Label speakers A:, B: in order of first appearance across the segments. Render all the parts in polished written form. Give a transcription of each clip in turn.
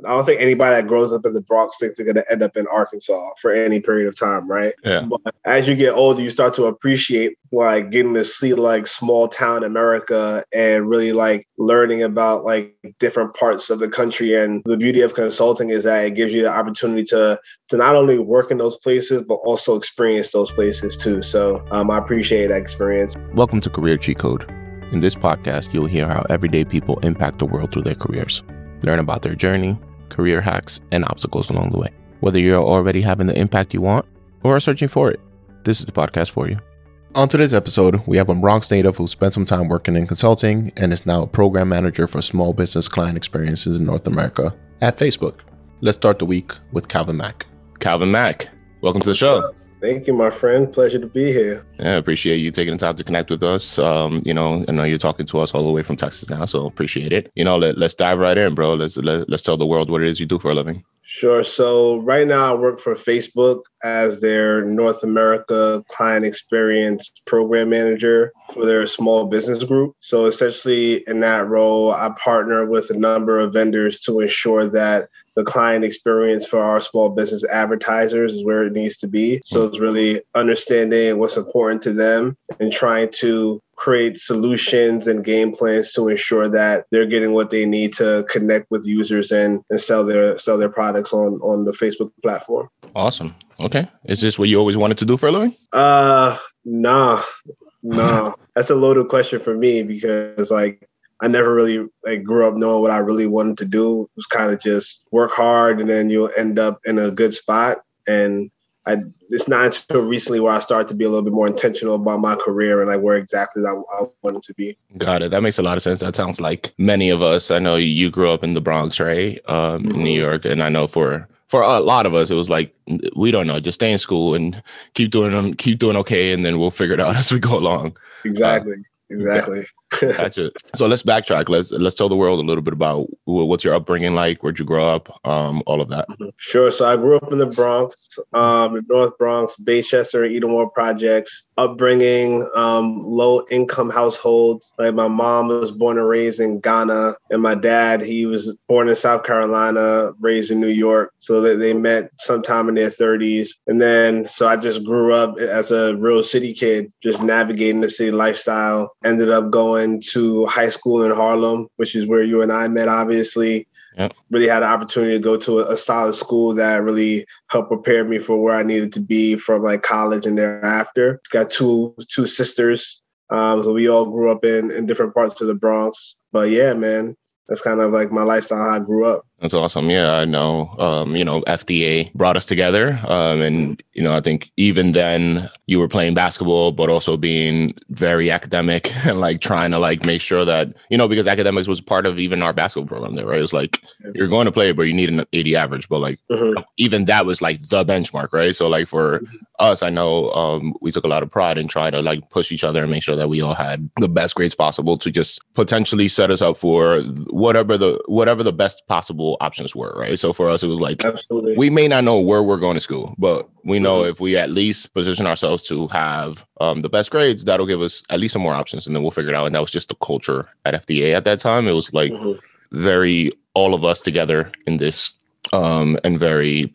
A: I don't think anybody that grows up in the Bronx thinks they're going to end up in Arkansas for any period of time, right?
B: Yeah.
A: But as you get older, you start to appreciate like getting to see like small town America and really like learning about like different parts of the country. And the beauty of consulting is that it gives you the opportunity to not only work in those places, but also experience those places too. So I appreciate that experience.
B: Welcome to Career Cheat Code. In this podcast, you'll hear how everyday people impact the world through their careers. Learn about their journey, career hacks, and obstacles along the way. Whether you're already having the impact you want or are searching for it, this is the podcast for you. On today's episode, we have a Bronx native who spent some time working in consulting and is now a program manager for small business client experiences in North America at Facebook. Let's start the week with Calvin Mack. Calvin Mack, welcome to the show.
A: Thank you, my friend. Pleasure to be here.
B: Yeah, I appreciate you taking the time to connect with us. I know you're talking to us all the way from Texas now, so appreciate it. Let's dive right in, bro. Let's tell the world what it is you do for a living.
A: Sure. So right now I work for Facebook as their North America client experience program manager for their small business group. So essentially in that role, I partner with a number of vendors to ensure that the client experience for our small business advertisers is where it needs to be. So it's really understanding what's important to them and trying to create solutions and game plans to ensure that they're getting what they need to connect with users and sell their products on the Facebook platform.
B: Awesome. Okay. Is this what you always wanted to do for a living?
A: Nah. That's a loaded question for me because I never really grew up knowing what I really wanted to do. It was kind of just work hard and then you'll end up in a good spot. And it's not until recently where I started to be a little bit more intentional about my career and where exactly I wanted to be.
B: Got it. That makes a lot of sense. That sounds like many of us. I know you grew up in the Bronx, right? In New York. And I know for a lot of us, it was like, we don't know, just stay in school and keep doing okay. And then we'll figure it out as we go along.
A: Exactly.
B: Gotcha. So let's backtrack. Let's tell the world a little bit about what's your upbringing like, where'd you grow up, all of that.
A: Sure. So I grew up in the Bronx, the North Bronx, Baychester, Edenward projects. Upbringing, low income households. Like my mom was born and raised in Ghana, and my dad, he was born in South Carolina, raised in New York. So they met sometime in their 30s. And then, so I just grew up as a real city kid, just navigating the city lifestyle. Ended up going to high school in Harlem, which is where you and I met, obviously.
B: Yep.
A: Really had an opportunity to go to a solid school that really helped prepare me for where I needed to be from college and thereafter. Got two sisters. So we all grew up in different parts of the Bronx. But yeah, man, that's kind of my lifestyle, how I grew up.
B: That's awesome. Yeah, I know. FDA brought us together. And I think even then you were playing basketball, but also being very academic and trying to make sure that, because academics was part of even our basketball program there, right? It's you're going to play, but you need an 80 average. But even that was the benchmark, right? So for us, I know we took a lot of pride in trying to push each other and make sure that we all had the best grades possible to just potentially set us up for whatever the best possible options were, right? So for us, it was
A: absolutely.
B: We may not know where we're going to school, but we know if we at least position ourselves to have the best grades, that'll give us at least some more options, and then we'll figure it out. And that was just the culture at FDA at that time. It was very all of us together in this, and very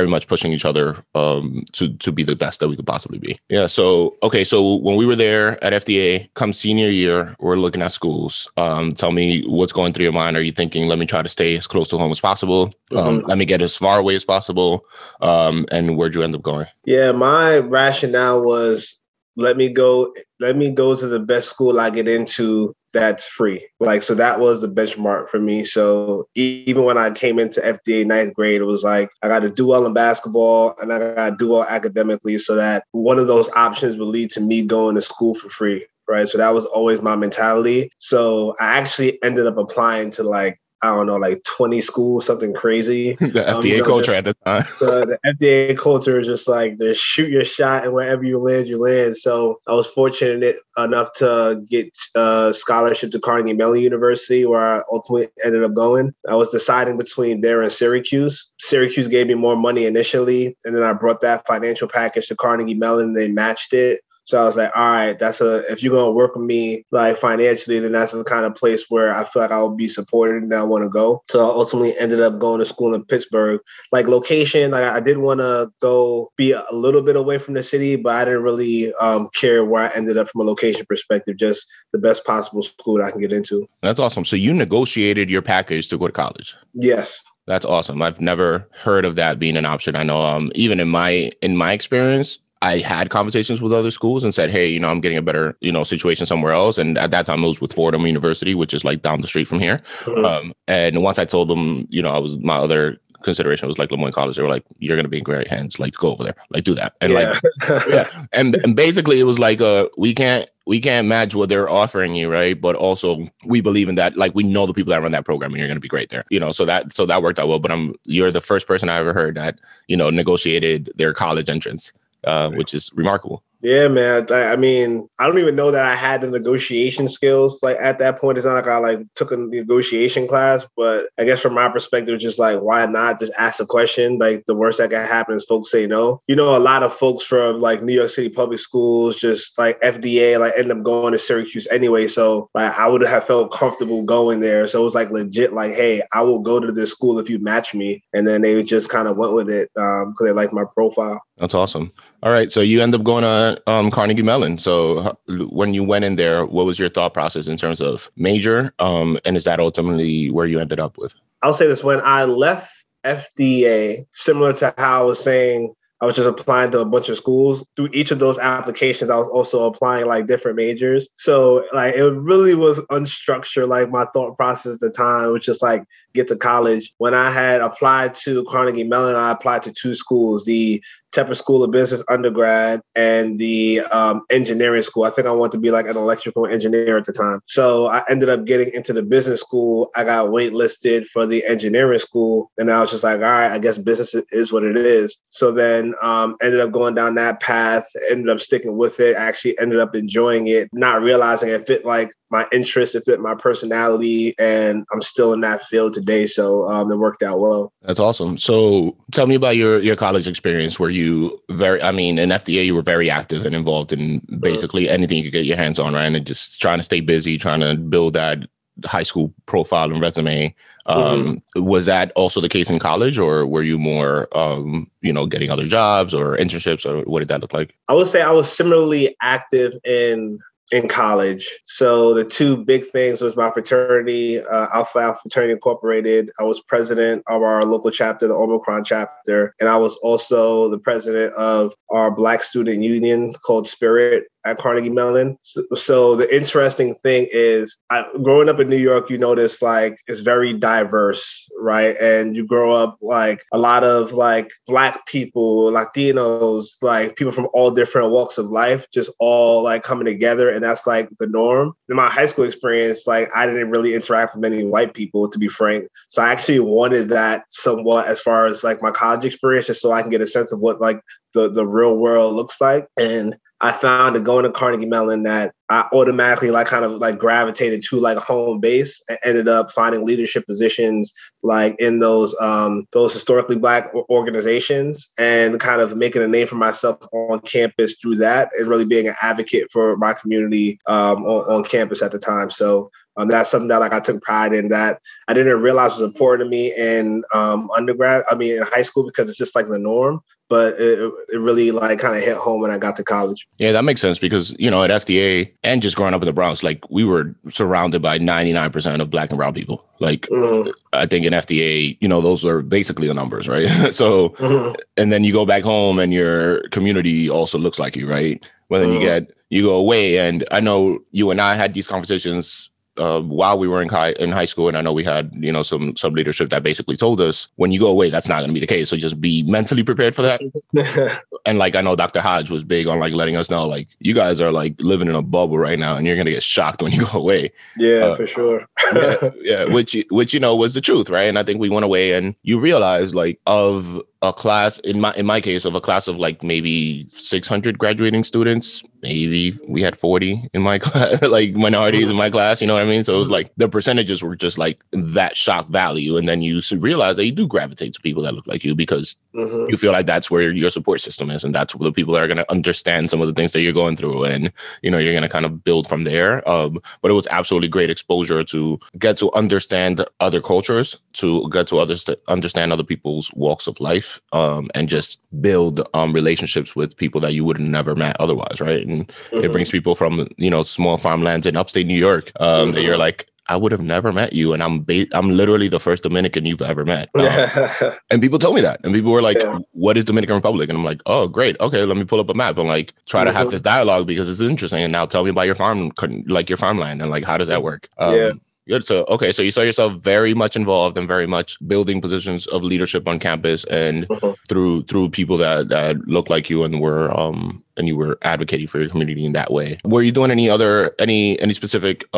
B: much pushing each other to be the best that we could possibly be. Yeah. So, okay. So when we were there at FDA, come senior year, we're looking at schools. Tell me what's going through your mind. Are you thinking, let me try to stay as close to home as possible? Let me get as far away as possible. And where'd you end up going?
A: Yeah. My rationale was, let me go to the best school I get into that's free. So that was the benchmark for me. So even when I came into FDA ninth grade, it was I got to do well in basketball and I got to do well academically so that one of those options would lead to me going to school for free. Right. So that was always my mentality. So I actually ended up applying to 20 schools, something crazy.
B: The FDA culture at the time.
A: The FDA culture is just just shoot your shot and wherever you land, you land. So I was fortunate enough to get a scholarship to Carnegie Mellon University, where I ultimately ended up going. I was deciding between there and Syracuse. Syracuse gave me more money initially, and then I brought that financial package to Carnegie Mellon and they matched it. So I was like, all right, if you're going to work with me like financially, then that's the kind of place where I feel like I will be supported and I want to go. So I ultimately ended up going to school in Pittsburgh. Like location, like I did want to go be a little bit away from the city, but I didn't really care where I ended up from a location perspective, just the best possible school that I can get into.
B: That's awesome. So you negotiated your package to go to college?
A: Yes.
B: That's awesome. I've never heard of that being an option. I know even in my experience, I had conversations with other schools and said, hey, I'm getting a better, situation somewhere else. And at that time, it was with Fordham University, which is like down the street from here. Mm-hmm. And once I told them, my other consideration was like Lemoyne College. They were like, you're going to be in great hands. Like, go over there. Like, do that. And yeah. And basically, it was like, we can't match what they're offering you, right? But also, we believe in that. Like, we know the people that run that program, and you're going to be great there. So that worked out well. But you're the first person I ever heard that negotiated their college entrance. Which is remarkable.
A: Yeah, man. I mean, I don't even know that I had the negotiation skills. Like at that point, it's not like I took a negotiation class, but I guess from my perspective, just like, why not just ask a question? Like the worst that can happen is folks say no. A lot of folks from like New York City public schools, just like FDA, like end up going to Syracuse anyway. So like I would have felt comfortable going there. So it was like legit, like, hey, I will go to this school if you match me. And then they just kind of went with it because they liked my profile.
B: That's awesome. All right. So you end up going to Carnegie Mellon. So when you went in there, what was your thought process in terms of major? And is that ultimately where you ended up with?
A: I'll say this. When I left FDA, similar to how I was saying, I was just applying to a bunch of schools. Through each of those applications, I was also applying like different majors. So like it really was unstructured. Like my thought process at the time was just like get to college. When I had applied to Carnegie Mellon, I applied to two schools, the Tepper School of Business undergrad and the engineering school. I think I wanted to be like an electrical engineer at the time. So I ended up getting into the business school. I got waitlisted for the engineering school. And I was just like, all right, I guess business is what it is. So then ended up going down that path, ended up sticking with it, actually ended up enjoying it, not realizing it fit like my interests, it fit my personality, and I'm still in that field today. So it worked out well.
B: That's awesome. So tell me about your college experience. Were you in FDA, you were very active and involved in basically anything you could get your hands on, right? And just trying to stay busy, trying to build that high school profile and resume. Was that also the case in college, or were you more, getting other jobs or internships, or what did that look like?
A: I would say I was similarly active in college. So the two big things was my fraternity, Alpha Fraternity Incorporated. I was president of our local chapter, the Omicron chapter. And I was also the president of our Black student union called Spirit at Carnegie Mellon. So the interesting thing is, growing up in New York, you notice like it's very diverse, right? And you grow up like a lot of like Black people, Latinos, like people from all different walks of life, just all like coming together. And that's like the norm. In my high school experience, like I didn't really interact with many white people, to be frank. So I actually wanted that somewhat as far as like my college experience, just so I can get a sense of what like the real world looks like. And I found that going to Carnegie Mellon that I automatically like kind of like gravitated to like a home base and ended up finding leadership positions like in those historically Black organizations and kind of making a name for myself on campus through that and really being an advocate for my community on campus at the time. So that's something that like I took pride in, that I didn't realize was important to me in in high school, because it's just like the norm. But it really like kind of hit home when I got to college.
B: Yeah, that makes sense because, at FDA and just growing up in the Bronx, like we were surrounded by 99% of Black and brown people. Like I think in FDA, those are basically the numbers, right? So, and then you go back home and your community also looks like you, right? Well, then you go away. And I know you and I had these conversations while we were in high school. And I know we had, some leadership that basically told us when you go away, that's not going to be the case. So just be mentally prepared for that. And like, I know Dr. Hodge was big on like letting us know, like, you guys are like living in a bubble right now and you're going to get shocked when you go away.
A: Yeah, for sure.
B: Which, was the truth. Right. And I think we went away and you realize like of a class in my case of a class of like maybe 600 graduating students, maybe we had 40 in my class, like minorities in my class, you know what I mean? So it was like the percentages were just like that shock value. And then you realize that you do gravitate to people that look like you because you feel like that's where your support system is. And that's where the people that are going to understand some of the things that you're going through. And, you know, you're going to kind of build from there. But it was absolutely great exposure to get to understand other cultures, to get to understand other people's walks of life, and just build relationships with people that you would have never met otherwise, right? And it brings people from, you know, small farmlands in upstate New York that you're like, I would have never met you, and I'm literally the first Dominican you've ever met. And people told me that, and people were like, "What is Dominican Republic?" And I'm like, "Oh, great, okay, let me pull up a map and like try to have this dialogue because it's interesting." And now tell me about your farm, like your farmland, and like how does that work? Good. So, okay. So you saw yourself very much involved and very much building positions of leadership on campus and through people that look like you and you were advocating for your community in that way. Were you doing any specific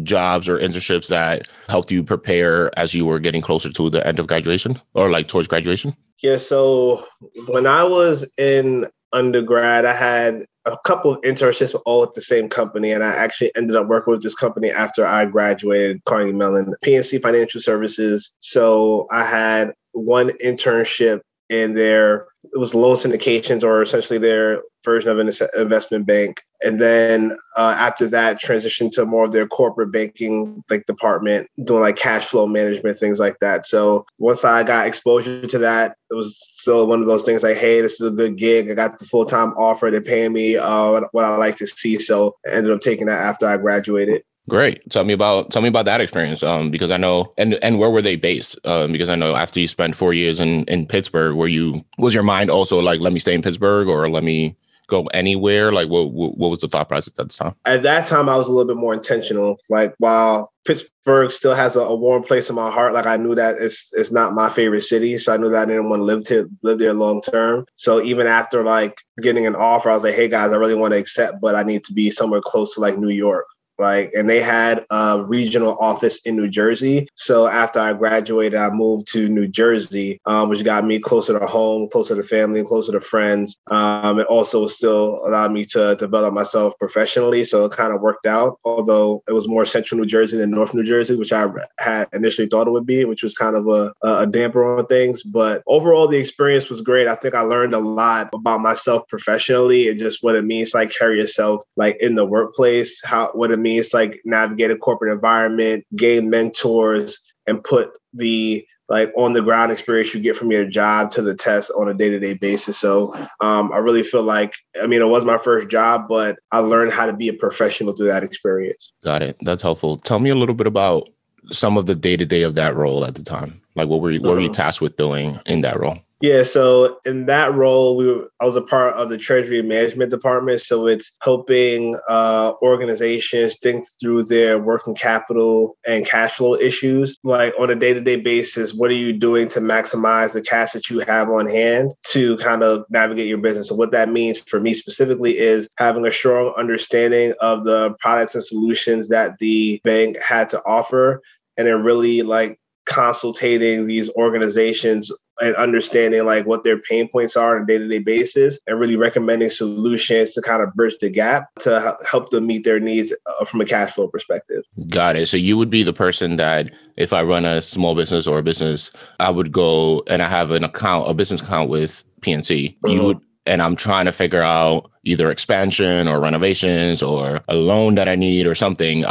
B: jobs or internships that helped you prepare as you were getting closer to the end of graduation or like towards graduation?
A: Yeah. So when I was in undergrad, I had a couple of internships all at the same company. And I actually ended up working with this company after I graduated, Carnegie Mellon, PNC Financial Services. So I had one internship in their, it was loan syndications, or essentially their version of an investment bank. And then after that, transitioned to more of their corporate banking like department, doing like cash flow management, things like that. So once I got exposure to that, it was still one of those things like, hey, this is a good gig. I got the full-time offer. They're paying me what I like to see. So I ended up taking that after I graduated.
B: Great. Tell me about that experience. Because I know, and where were they based? Because I know after you spent 4 years in Pittsburgh, was your mind also like, let me stay in Pittsburgh or let me go anywhere? Like what was the thought process at the time?
A: At that time, I was a little bit more intentional. Like while Pittsburgh still has a warm place in my heart, like I knew that it's not my favorite city. So I knew that I didn't want to live there long term. So even after like getting an offer, I was like, hey guys, I really want to accept, but I need to be somewhere close to like New York. And they had a regional office in New Jersey. So after I graduated, I moved to New Jersey, which got me closer to home, closer to family, closer to friends. It also still allowed me to develop myself professionally. So it kind of worked out, although it was more central New Jersey than North New Jersey, which I had initially thought it would be, which was kind of a damper on things. But overall, the experience was great. I think I learned a lot about myself professionally and just what it means to like carry yourself like in the workplace, what it means like navigate a corporate environment, gain mentors, and put the like on the ground experience you get from your job to the test on a day-to-day basis. So I really feel like, I mean, it was my first job, but I learned how to be a professional through that experience.
B: Got it. That's helpful. Tell me a little bit about some of the day-to-day of that role at the time. Like what were you tasked with doing in that role?
A: Yeah, so in that role, I was a part of the Treasury Management Department. So it's helping organizations think through their working capital and cash flow issues. Like on a day-to-day basis, what are you doing to maximize the cash that you have on hand to kind of navigate your business? So what that means for me specifically is having a strong understanding of the products and solutions that the bank had to offer, and then really like consultating these organizations and understanding like what their pain points are on a day-to-day basis and really recommending solutions to kind of bridge the gap to help them meet their needs from a cash flow perspective.
B: Got it. So you would be the person that if I run a small business or a business, I would go and I have a business account with PNC. You would, and I'm trying to figure out either expansion or renovations or a loan that I need or something.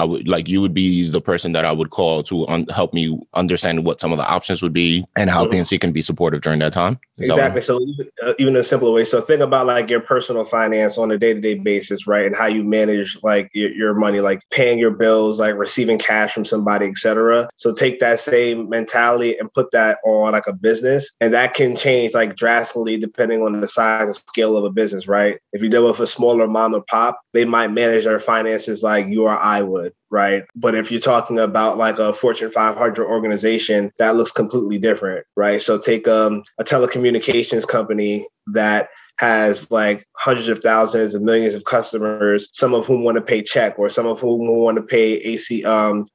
B: You would be the person that I would call to help me understand what some of the options would be and how PNC can be supportive during that time.
A: Exactly. So even a simpler way. So think about like your personal finance on a day-to-day basis, right? And how you manage like your money, like paying your bills, like receiving cash from somebody, et cetera. So take that same mentality and put that on like a business. And that can change like drastically depending on the size and scale of a business, right? If you deal with a smaller mom and pop, they might manage their finances like you or I would, right? But if you're talking about like a Fortune 500 organization, that looks completely different, right? So take a telecommunications company that has like hundreds of thousands of millions of customers, some of whom want to pay check or some of whom want to pay AC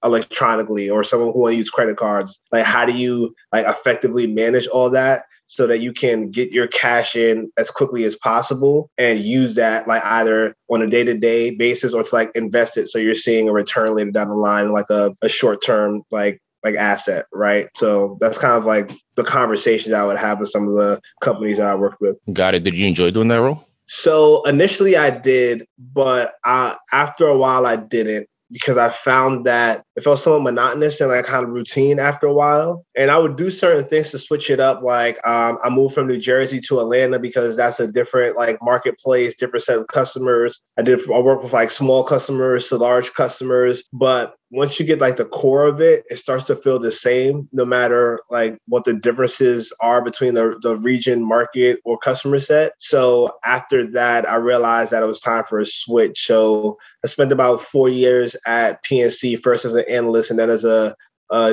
A: electronically or some of whom want to use credit cards. Like how do you like effectively manage all that so that you can get your cash in as quickly as possible and use that like either on a day-to-day basis or to like invest it so you're seeing a return later down the line, like a short-term like asset, right? So that's kind of like the conversations I would have with some of the companies that I worked with.
B: Got it. Did you enjoy doing that role?
A: So initially I did, but after a while I didn't, because I found that it felt somewhat monotonous and like kind of routine after a while. And I would do certain things to switch it up. Like I moved from New Jersey to Atlanta because that's a different like marketplace, different set of customers. I work with like small customers to large customers. But once you get like the core of it, it starts to feel the same, no matter like what the differences are between the region, market, or customer set. So after that, I realized that it was time for a switch. So I spent about 4 years at PNC, first as an analyst and then as a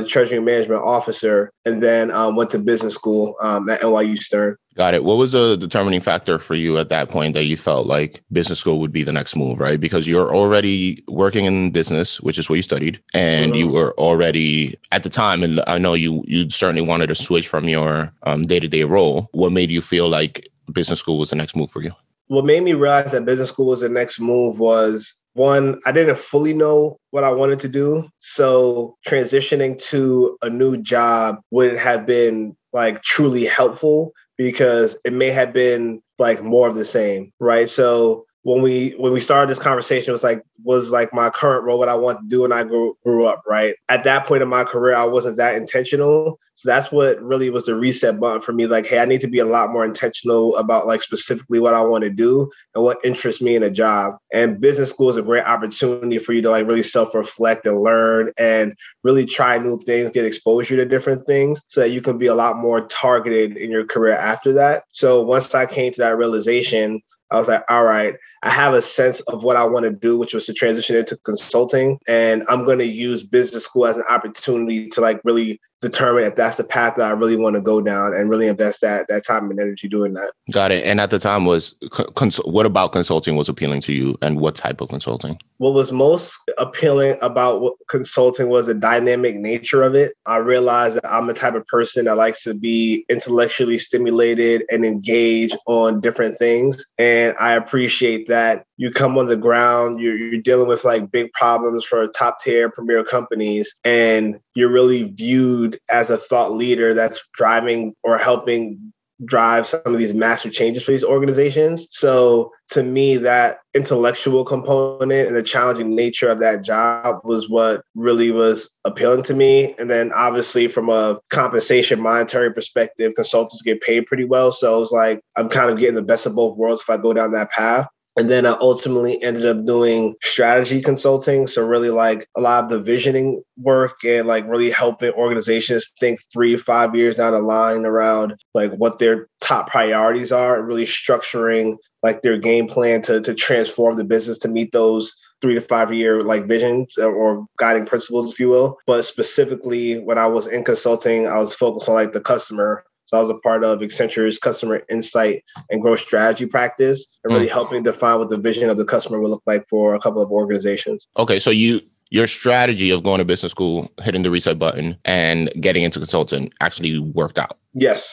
A: treasury management officer, and then went to business school at NYU Stern.
B: Got it. What was a determining factor for you at that point that you felt like business school would be the next move, right? Because you're already working in business, which is what you studied, and you were already at the time, and I know you certainly wanted to switch from your day-to-day role. What made you feel like business school was the next move for you?
A: What made me realize that business school was the next move was, one, I didn't fully know what I wanted to do. So transitioning to a new job wouldn't have been like truly helpful because it may have been like more of the same, right? So when we started this conversation, it was like my current role, what I want to do when I grew up, right? At that point in my career, I wasn't that intentional. So that's what really was the reset button for me. Like, hey, I need to be a lot more intentional about like specifically what I want to do and what interests me in a job. And business school is a great opportunity for you to like really self-reflect and learn and really try new things, get exposure to different things so that you can be a lot more targeted in your career after that. So once I came to that realization, I was like, all right, I have a sense of what I want to do, which was to transition into consulting. And I'm going to use business school as an opportunity to like really determine if that's the path that I really want to go down and really invest that time and energy doing that.
B: Got it. And at the time what about consulting was appealing to you, and what type of consulting?
A: What was most appealing about consulting was the dynamic nature of it. I realized that I'm the type of person that likes to be intellectually stimulated and engaged on different things. And I appreciate that you come on the ground, you're dealing with like big problems for top tier premier companies, and you're really viewed as a thought leader that's driving or helping drive some of these massive changes for these organizations. So to me, that intellectual component and the challenging nature of that job was what really was appealing to me. And then obviously from a compensation monetary perspective, consultants get paid pretty well. So it was like, I'm kind of getting the best of both worlds if I go down that path. And then I ultimately ended up doing strategy consulting. So really like a lot of the visioning work and like really helping organizations think 3 to 5 years down the line around like what their top priorities are and really structuring like their game plan to transform the business to meet those 3 to 5 year like visions or guiding principles, if you will. But specifically when I was in consulting, I was focused on like the customer. So I was a part of Accenture's customer insight and growth strategy practice and really helping define what the vision of the customer would look like for a couple of organizations.
B: Okay, so your strategy of going to business school, hitting the reset button, and getting into consulting actually worked out.
A: Yes.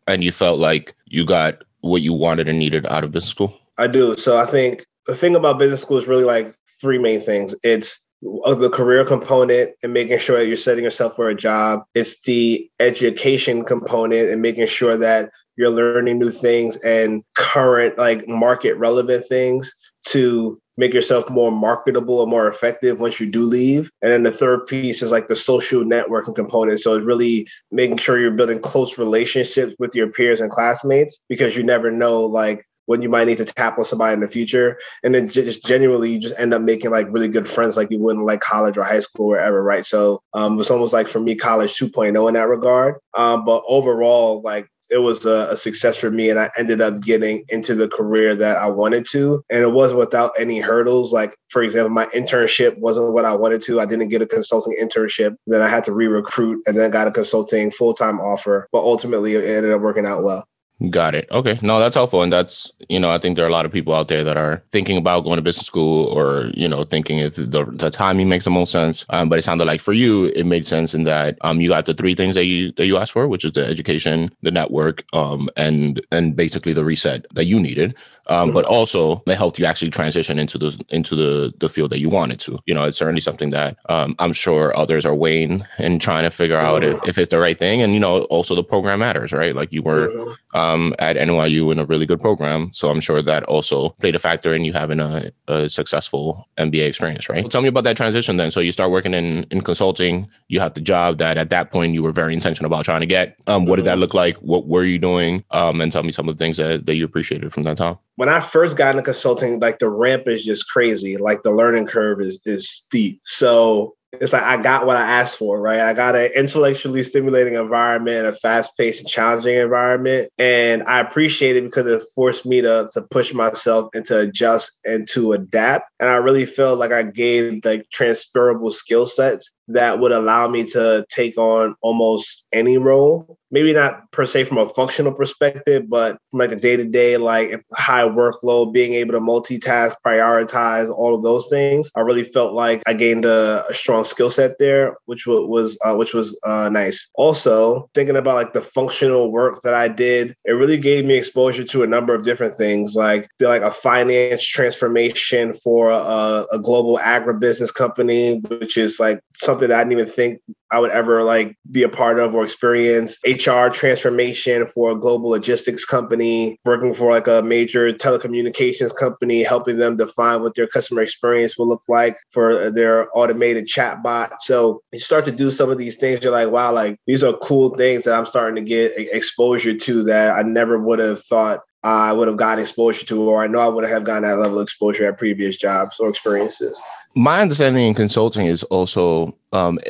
B: And you felt like you got what you wanted and needed out of business school?
A: I do. So I think the thing about business school is really like 3 main things. It's the career component and making sure that you're setting yourself for a job. It's the education component and making sure that you're learning new things and current like market relevant things to make yourself more marketable and more effective once you do leave. And then the third piece is like the social networking component. So it's really making sure you're building close relationships with your peers and classmates, because you never know like when you might need to tap on somebody in the future. And then just genuinely, you just end up making like really good friends like you would in like college or high school or wherever, right? So it's almost like for me, college 2.0 in that regard. But overall, like it was a success for me, and I ended up getting into the career that I wanted to. And it wasn't without any hurdles. Like, for example, my internship wasn't what I wanted to. I didn't get a consulting internship. Then I had to re-recruit and then got a consulting full-time offer. But ultimately, it ended up working out well.
B: Got it. Okay. No, that's helpful. And that's, I think there are a lot of people out there that are thinking about going to business school or, thinking if the timing makes the most sense. But it sounded like for you, it made sense in that you got the three things that you asked for, which is the education, the network, and basically the reset that you needed. But also it helped you actually transition into the field that you wanted to. It's certainly something that I'm sure others are weighing and trying to figure out if it's the right thing. And, also the program matters, right? Like you were at NYU in a really good program. So I'm sure that also played a factor in you having a successful MBA experience, right? Tell me about that transition then. So you start working in consulting, you have the job that at that point you were very intentional about trying to get. What did that look like? What were you doing? And tell me some of the things that you appreciated from that time.
A: When I first got into consulting, like the ramp is just crazy. Like the learning curve is steep. So it's like I got what I asked for, right? I got an intellectually stimulating environment, a fast-paced and challenging environment. And I appreciate it because it forced me to push myself and to adjust and to adapt. And I really felt like I gained like transferable skill sets that would allow me to take on almost any role. Maybe not per se from a functional perspective, but from like a day-to-day, like high workload, being able to multitask, prioritize, all of those things. I really felt like I gained a strong skill set there, which was nice. Also, thinking about like the functional work that I did, it really gave me exposure to a number of different things. Like did like a finance transformation for a global agribusiness company, which is like something that I didn't even think I would ever like be a part of or experience. HR transformation for a global logistics company, working for like a major telecommunications company, helping them define what their customer experience will look like for their automated chatbot. So you start to do some of these things. You're like, wow, like these are cool things that I'm starting to get exposure to that I never would have thought I would have gotten exposure to, or I know I wouldn't have gotten that level of exposure at previous jobs or experiences.
B: My understanding in consulting is also,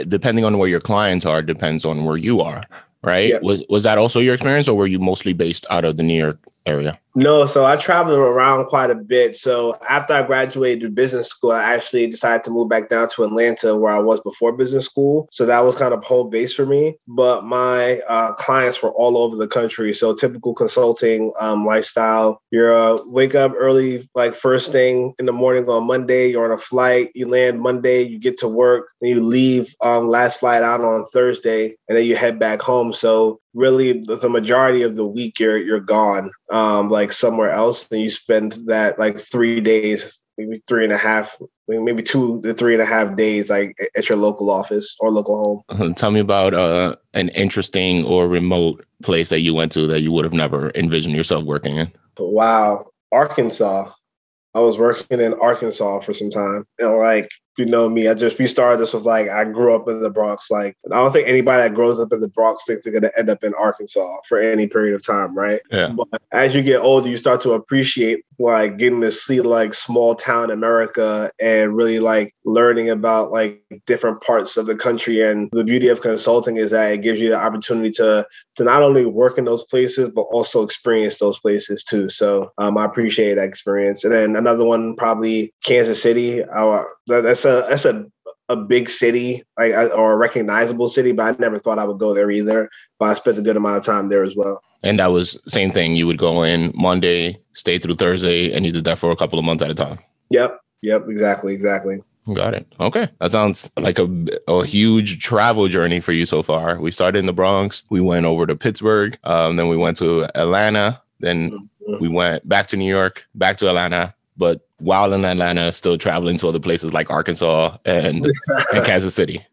B: depending on where your clients are, depends on where you are, right?
A: Yep.
B: Was that also your experience, or were you mostly based out of the New York area?
A: No, so I traveled around quite a bit. So after I graduated business school, I actually decided to move back down to Atlanta where I was before business school. So that was kind of home base for me. But my clients were all over the country. So typical consulting lifestyle. You're wake up early, like first thing in the morning on Monday. You're on a flight. You land Monday. You get to work. Then you leave last flight out on Thursday, and then you head back home. So really, the majority of the week you're gone, like somewhere else, and you spend that like 3 days, maybe 3.5, maybe 2 to 3.5 days, like at your local office or local home.
B: Tell me about an interesting or remote place that you went to that you would have never envisioned yourself working in.
A: Wow, Arkansas. I was working in Arkansas for some time. Like, you know me, we started this with like, I grew up in the Bronx. Like, I don't think anybody that grows up in the Bronx thinks they're going to end up in Arkansas for any period of time, right?
B: Yeah.
A: But as you get older, you start to appreciate like getting to see like small town America and really like learning about like different parts of the country. And the beauty of consulting is that it gives you the opportunity to not only work in those places, but also experience those places too. So I appreciate that experience. And then another one, probably Kansas City. That's a big city, like or a recognizable city, but I never thought I would go there either. But I spent a good amount of time there as well.
B: And that was same thing. You would go in Monday, stay through Thursday, and you did that for a couple of months at a time.
A: Yep. Exactly.
B: Got it. Okay. That sounds like a huge travel journey for you so far. We started in the Bronx. We went over to Pittsburgh. Then we went to Atlanta. Then we went back to New York, back to Atlanta. But while in Atlanta, still traveling to other places like Arkansas and Kansas City.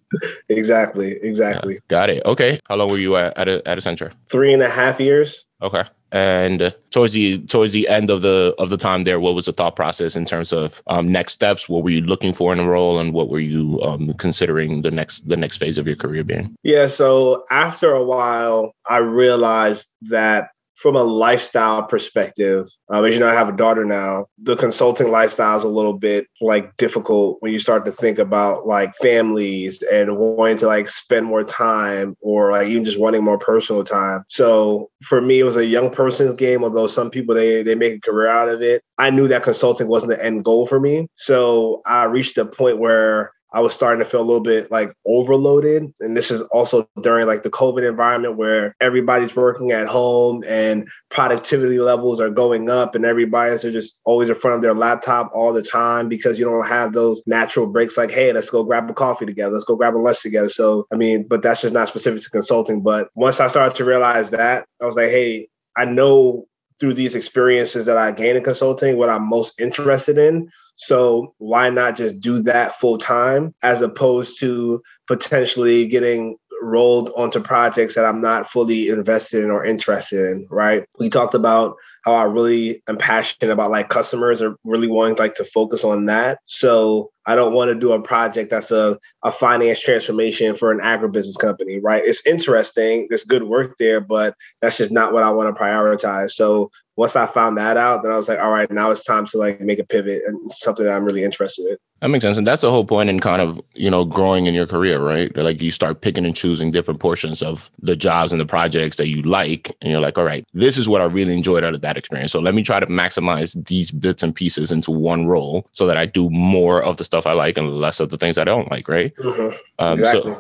A: Exactly.
B: Yeah, got it. Okay. How long were you at Accenture?
A: 3.5 years.
B: Okay. And towards the end of the time there, what was the thought process in terms of next steps? What were you looking for in a role, and what were you considering the next phase of your career being?
A: Yeah. So after a while, I realized that from a lifestyle perspective, as you know, I have a daughter now. The consulting lifestyle is a little bit like difficult when you start to think about like families and wanting to like spend more time or like even just wanting more personal time. So for me, it was a young person's game, although some people, they make a career out of it. I knew that consulting wasn't the end goal for me. So I reached a point where I was starting to feel a little bit like overloaded. And this is also during like the COVID environment where everybody's working at home and productivity levels are going up and everybody's just always in front of their laptop all the time because you don't have those natural breaks like, hey, let's go grab a coffee together. Let's go grab a lunch together. So, I mean, but that's just not specific to consulting. But once I started to realize that, I was like, hey, I know through these experiences that I gained in consulting what I'm most interested in. So why not just do that full time as opposed to potentially getting rolled onto projects that I'm not fully invested in or interested in, right? We talked about how I really am passionate about like customers and really wanting like to focus on that. So I don't want to do a project that's a finance transformation for an agribusiness company, right? It's interesting. There's good work there, but that's just not what I want to prioritize. So once I found that out, then I was like, all right, now it's time to like make a pivot and something that I'm really interested in.
B: That makes sense. And that's the whole point in kind of, growing in your career, right? Like you start picking and choosing different portions of the jobs and the projects that you like. And you're like, all right, this is what I really enjoyed out of that experience. So let me try to maximize these bits and pieces into one role so that I do more of the stuff I like and less of the things I don't like, right?
A: Mm-hmm. Exactly.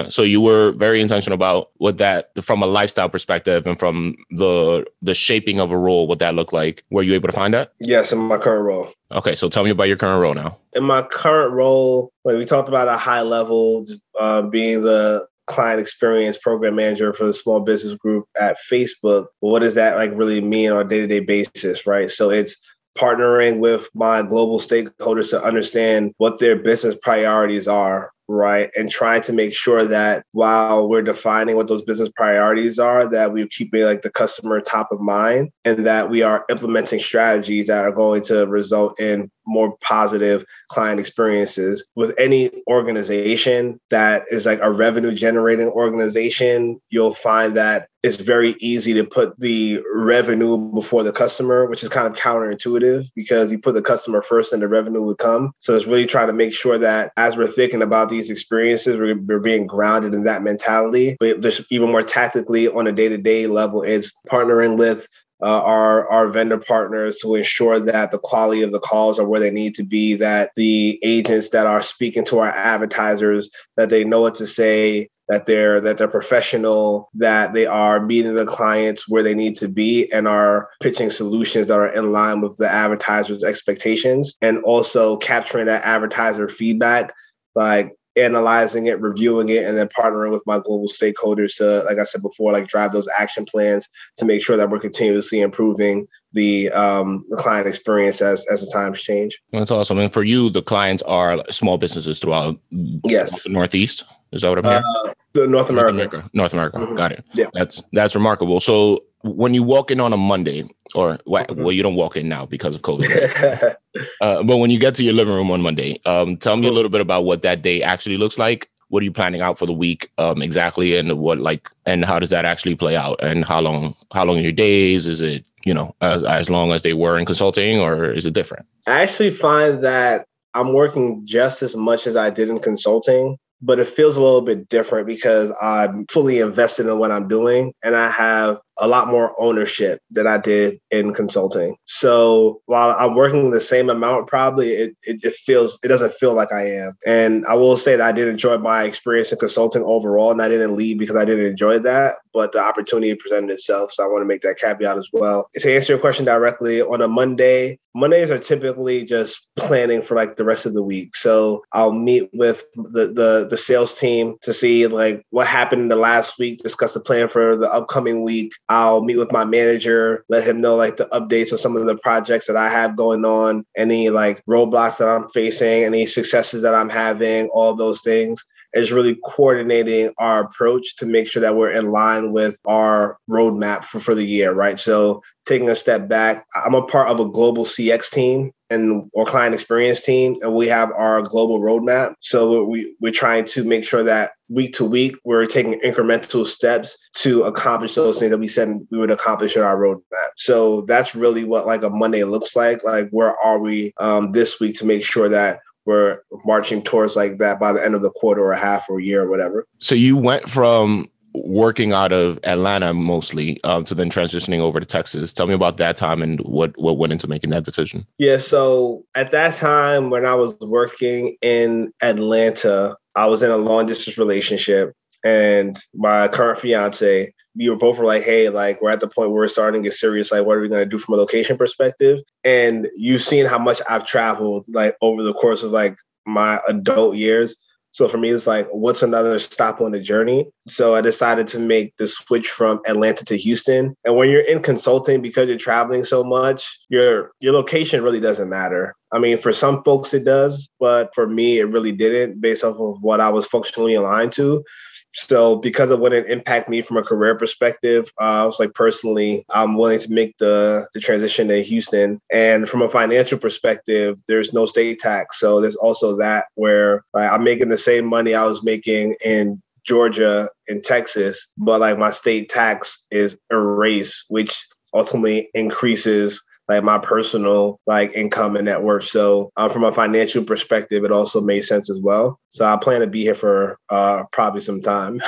B: So you were very intentional about what that, from a lifestyle perspective and from the shaping of a role, what that looked like. Were you able to find that?
A: Yes, in my current role.
B: Okay, so tell me about your current role now.
A: In my current role, like we talked about a high level, being the client experience program manager for the small business group at Facebook. What does that like really mean on a day-to-day basis, right? So it's partnering with my global stakeholders to understand what their business priorities are, right? And trying to make sure that while we're defining what those business priorities are, that we're keeping like the customer top of mind and that we are implementing strategies that are going to result in more positive client experiences. With any organization that is like a revenue generating organization, you'll find that it's very easy to put the revenue before the customer, which is kind of counterintuitive because you put the customer first and the revenue would come. So it's really trying to make sure that as we're thinking about these experiences, we're being grounded in that mentality. But just even more tactically on a day-to-day level, it's partnering with our vendor partners to ensure that the quality of the calls are where they need to be, that the agents that are speaking to our advertisers, that they know what to say, that they're professional, that they are meeting the clients where they need to be and are pitching solutions that are in line with the advertisers' expectations, and also capturing that advertiser feedback, like analyzing it, reviewing it, and then partnering with my global stakeholders to, like I said before, like drive those action plans to make sure that we're continuously improving the client experience as the times change.
B: That's awesome. And for you, the clients are small businesses throughout the Northeast. Is that what I'm hearing?
A: North America.
B: North America. Mm-hmm. Got it.
A: Yeah.
B: That's remarkable. So when you walk in on a Monday, or well, you don't walk in now because of COVID, but when you get to your living room on Monday, tell me a little bit about what that day actually looks like. What are you planning out for the week exactly, and and how does that actually play out? And how long are your days? Is it as long as they were in consulting, or is it different?
A: I actually find that I'm working just as much as I did in consulting, but it feels a little bit different because I'm fully invested in what I'm doing and I have a lot more ownership than I did in consulting. So while I'm working the same amount, probably it doesn't feel like I am. And I will say that I did enjoy my experience in consulting overall, and I didn't leave because I didn't enjoy that, but the opportunity presented itself. So I want to make that caveat as well. To answer your question directly, on a Mondays are typically just planning for like the rest of the week. So I'll meet with the sales team to see like what happened in the last week, discuss the plan for the upcoming week. I'll meet with my manager, let him know like the updates on some of the projects that I have going on, any like roadblocks that I'm facing, any successes that I'm having, all those things. Is really coordinating our approach to make sure that we're in line with our roadmap for the year, right? So taking a step back, I'm a part of a global CX team or client experience team, and we have our global roadmap. So we're trying to make sure that week to week, we're taking incremental steps to accomplish those things that we said we would accomplish in our roadmap. So that's really what like a Monday looks like. Like, where are we this week to make sure that we're marching towards like that by the end of the quarter or half or year or whatever.
B: So you went from working out of Atlanta mostly to then transitioning over to Texas. Tell me about that time and what went into making that decision.
A: Yeah, so at that time when I was working in Atlanta, I was in a long distance relationship, and my current fiance, we were both like, hey, like we're at the point where we're starting to get serious. Like, what are we going to do from a location perspective? And you've seen how much I've traveled like over the course of like my adult years. So for me, it's like, what's another stop on the journey? So I decided to make the switch from Atlanta to Houston. And when you're in consulting, because you're traveling so much, your location really doesn't matter. I mean, for some folks it does, but for me, it really didn't based off of what I was functionally aligned to. So because of what it impacted me from a career perspective, I was like, personally, I'm willing to make the transition to Houston. And from a financial perspective, there's no state tax. So there's also that where I'm making the same money I was making in Georgia and Texas, but like my state tax is erased, which ultimately increases like my personal like income and net worth. So from a financial perspective, it also made sense as well. So I plan to be here for probably some time.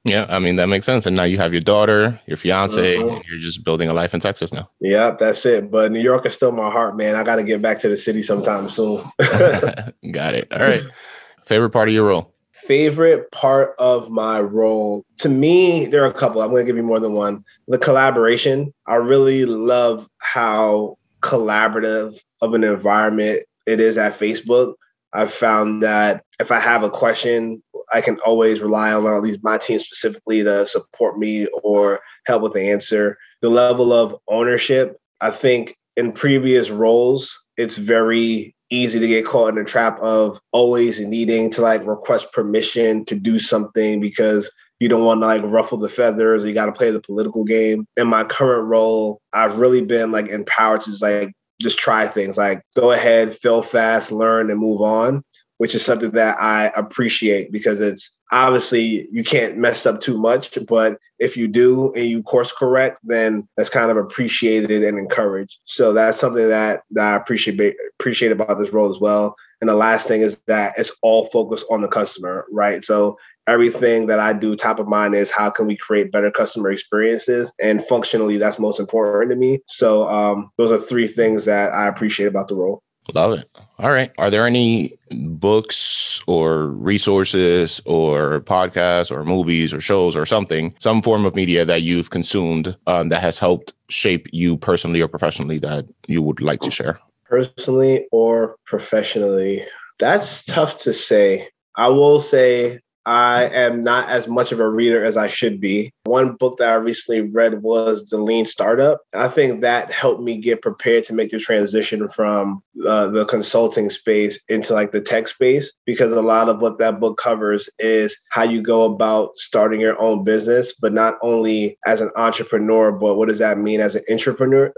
B: Yeah, I mean, that makes sense. And now you have your daughter, your fiance, and you're just building a life in Texas now.
A: Yeah, that's it. But New York is still my heart, man. I got to get back to the city sometime soon.
B: Got it. All right. Favorite part of your role?
A: Favorite part of my role, to me, there are a couple. I'm going to give you more than one. The collaboration. I really love how collaborative of an environment it is at Facebook. I've found that if I have a question, I can always rely on at least my team specifically to support me or help with the answer. The level of ownership, I think in previous roles, it's very easy to get caught in the trap of always needing to like request permission to do something because you don't want to like ruffle the feathers. You got to play the political game. In my current role, I've really been like empowered to just try things, like go ahead, fail fast, learn and move on, which is something that I appreciate because it's obviously you can't mess up too much, but if you do and you course correct, then that's kind of appreciated and encouraged. So that's something that I appreciate about this role as well. And the last thing is that it's all focused on the customer, right? So everything that I do, top of mind is how can we create better customer experiences? And functionally, that's most important to me. So those are three things that I appreciate about the role.
B: Love it. All right. Are there any books or resources or podcasts or movies or shows or something, some form of media that you've consumed that has helped shape you personally or professionally that you would like to share?
A: Personally or professionally? That's tough to say. I will say I am not as much of a reader as I should be. One book that I recently read was The Lean Startup. I think that helped me get prepared to make the transition from the consulting space into like the tech space, because a lot of what that book covers is how you go about starting your own business, but not only as an entrepreneur, but what does that mean as an entrepreneur?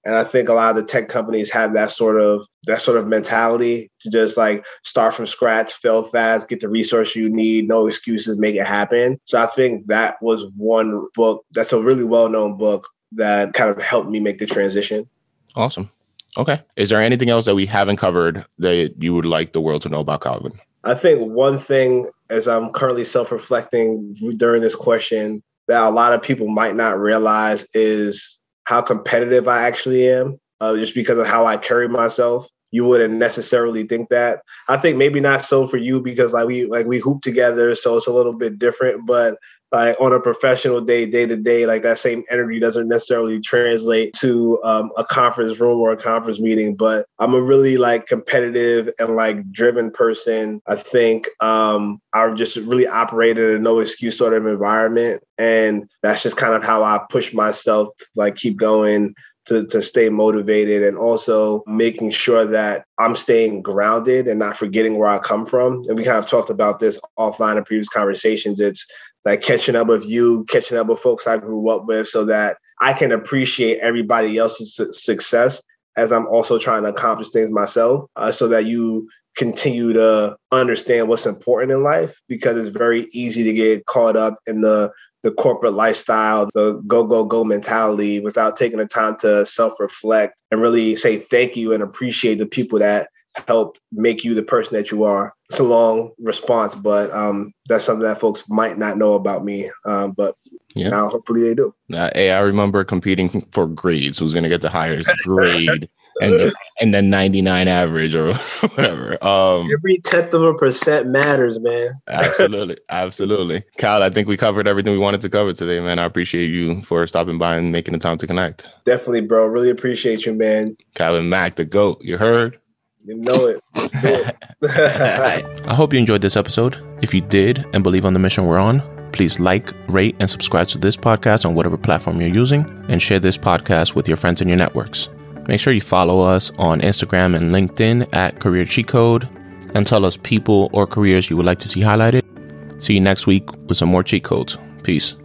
A: And I think a lot of the tech companies have that sort of mentality to just like start from scratch, fail fast, get the resource you need, no excuses, make it happen. So I think that was one book that's a really well-known book that kind of helped me make the transition.
B: Awesome. Okay. Is there anything else that we haven't covered that you would like the world to know about Calvin?
A: I think one thing, as I'm currently self-reflecting during this question, that a lot of people might not realize is how competitive I actually am, just because of how I carry myself. You wouldn't necessarily think that. I think maybe not so for you because we hoop together, so it's a little bit different. But like on a professional day to day, like that same energy doesn't necessarily translate to a conference room or a conference meeting. But I'm a really like competitive and like driven person. I think I've just really operated in a no excuse sort of environment, and that's just kind of how I push myself to like keep going. To stay motivated, and also making sure that I'm staying grounded and not forgetting where I come from. And we kind of talked about this offline in previous conversations. It's like catching up with folks I grew up with so that I can appreciate everybody else's success as I'm also trying to accomplish things myself, so that you continue to understand what's important in life, because it's very easy to get caught up in the corporate lifestyle, the go mentality, without taking the time to self-reflect and really say thank you and appreciate the people that helped make you the person that you are. It's a long response, but that's something that folks might not know about me. But now hopefully they do.
B: Hey, I remember competing for grades. Who's going to get the highest grade and then 99 average or whatever.
A: Every 0.1% matters, man.
B: Absolutely. Kyle, I think we covered everything we wanted to cover today, man. I appreciate you for stopping by and making the time to connect.
A: Definitely, bro. Really appreciate you, man.
B: Kyle and Mack, the GOAT. You heard?
A: You know it. Let's do it.
B: I hope you enjoyed this episode. If you did and believe on the mission we're on, please like, rate, and subscribe to this podcast on whatever platform you're using, and share this podcast with your friends in your networks. Make sure you follow us on Instagram and LinkedIn at Career Cheat Code, and tell us people or careers you would like to see highlighted. See you next week with some more cheat codes. Peace.